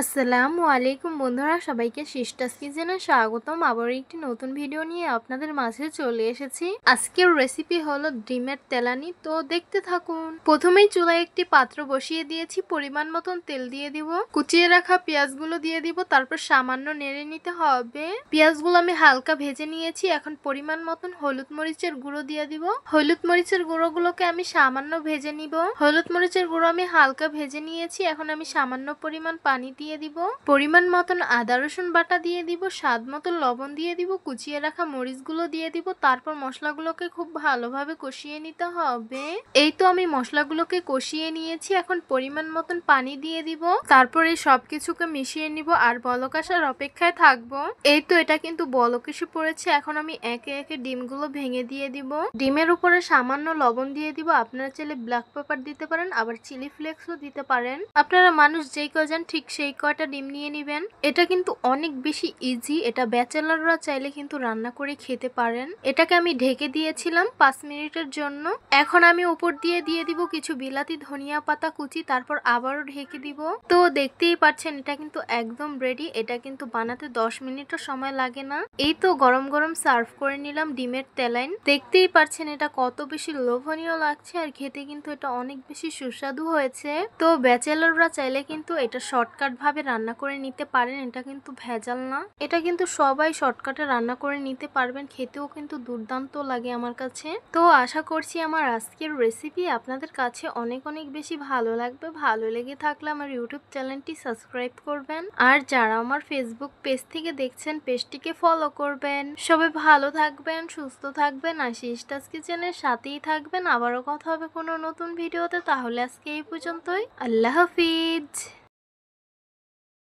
আসসালামু আলাইকুম বন্ধুরা, সবাইকে সিস্টার্স কিচেনে স্বাগতম। আবার একটি নতুন ভিডিও নিয়ে আপনাদের মাঝে চলে এসেছি। আজকের রেসিপি হলো ডিমের তেলানি, তো দেখতে থাকুন। প্রথমেই চুলায় একটি পাত্র বসিয়ে দিয়েছি, পরিমাণ মতন তেল দিয়ে দিব, কুচিয়ে রাখা পেঁয়াজগুলো দিয়ে দিব, তারপর সামান্য নেড়ে নিতে হবে। পেঁয়াজগুলো আমি হালকা ভেজে নিয়েছি। এখন পরিমাণ মতন হলুদ মরিচের গুঁড়ো দিয়ে দিব। হলুদ মরিচের গুঁড়োগুলোকে আমি সামান্য ভেজে নিব। হলুদ মরিচের গুঁড়ো আমি হালকা ভেজে নিয়েছি। এখন আমি সামান্য পরিমাণ পানি দিয়ে দিব, পরিমাণ মতন আদা রসুন বাটা দিয়ে দিব, স্বাদ মতন লবণ দিয়ে দিব, কুচিয়ে রাখা মরিচগুলো দিয়ে দিব। তারপর মশলাগুলোকে খুব ভালোভাবে কষিয়ে নিতে হবে। এই তো আমি মশলাগুলোকে কষিয়ে নিয়েছি। এখন পরিমাণ মতন পানি দিয়ে দিব, তারপর এই সবকিছুকে মিশিয়ে নিব আর বলক আসার অপেক্ষায় থাকবো। এই তো এটা কিন্তু বলক এসে পড়েছে। এখন আমি একে একে ডিমগুলো ভেঙে দিয়ে দিব। ডিমের উপরে সামান্য লবণ দিয়ে দিব। আপনারা চাইলে ব্ল্যাক পেপার দিতে পারেন, আবার চিলি ফ্লেক্সও দিতে পারেন। আপনারা মানুষ যেই কয়জন ঠিক সেই কয়টা ডিম নিয়ে নিবেন। এটা কিন্তু অনেক বেশি ইজি। এটা ব্যাচেলাররা চাইলে কিন্তু রান্না করে খেতে পারেন। এটাকে আমি ঢেকে দিয়েছিলাম 5 মিনিটের জন্য। এখন আমি উপর দিয়ে দিব কিছু বিলাতি ধনিয়া পাতা কুচি, তারপর আবারও ঢেকে দিব। তো দেখতেই পাচ্ছেন এটা কিন্তু একদম রেডি। এটা কিন্তু বানাতে 10 মিনিটও সময় লাগে না। এই তো গরম গরম সার্ভ করে নিলাম ডিমের তেলাইন। দেখতেই পাচ্ছেন এটা কত বেশি লোভনীয় লাগছে, আর খেতে কিন্তু এটা অনেক বেশি সুস্বাদু হয়েছে। তো ব্যাচেলাররা চাইলে কিন্তু এটা শর্টকাট ভাবে রান্না করে নিতে পারেন। এটা কিন্তু ভেজাল না, এটা কিন্তু সবাই শর্টকাটে রান্না করে নিতে পারবেন। খেতেও কিন্তু দুর্দান্ত লাগে আমার কাছে। তো আশা করছি আমার আজকের রেসিপি আপনাদের কাছে অনেক অনেক বেশি ভালো লাগবে। ভালো লেগে থাকলে আমার ইউটিউব চ্যানেলটি সাবস্ক্রাইব করবেন, আর যারা আমার ফেসবুক পেজ থেকে দেখছেন পেজটিকে ফলো করবেন। সবাই ভালো থাকবেন, সুস্থ থাকবেন, আর সিস্টার্স কিচেনের সাথেই থাকবেন। আবারও কথা হবে কোনো নতুন ভিডিওতে। তাহলে আজকে এই পর্যন্তই। আল্লাহ হাফিজ।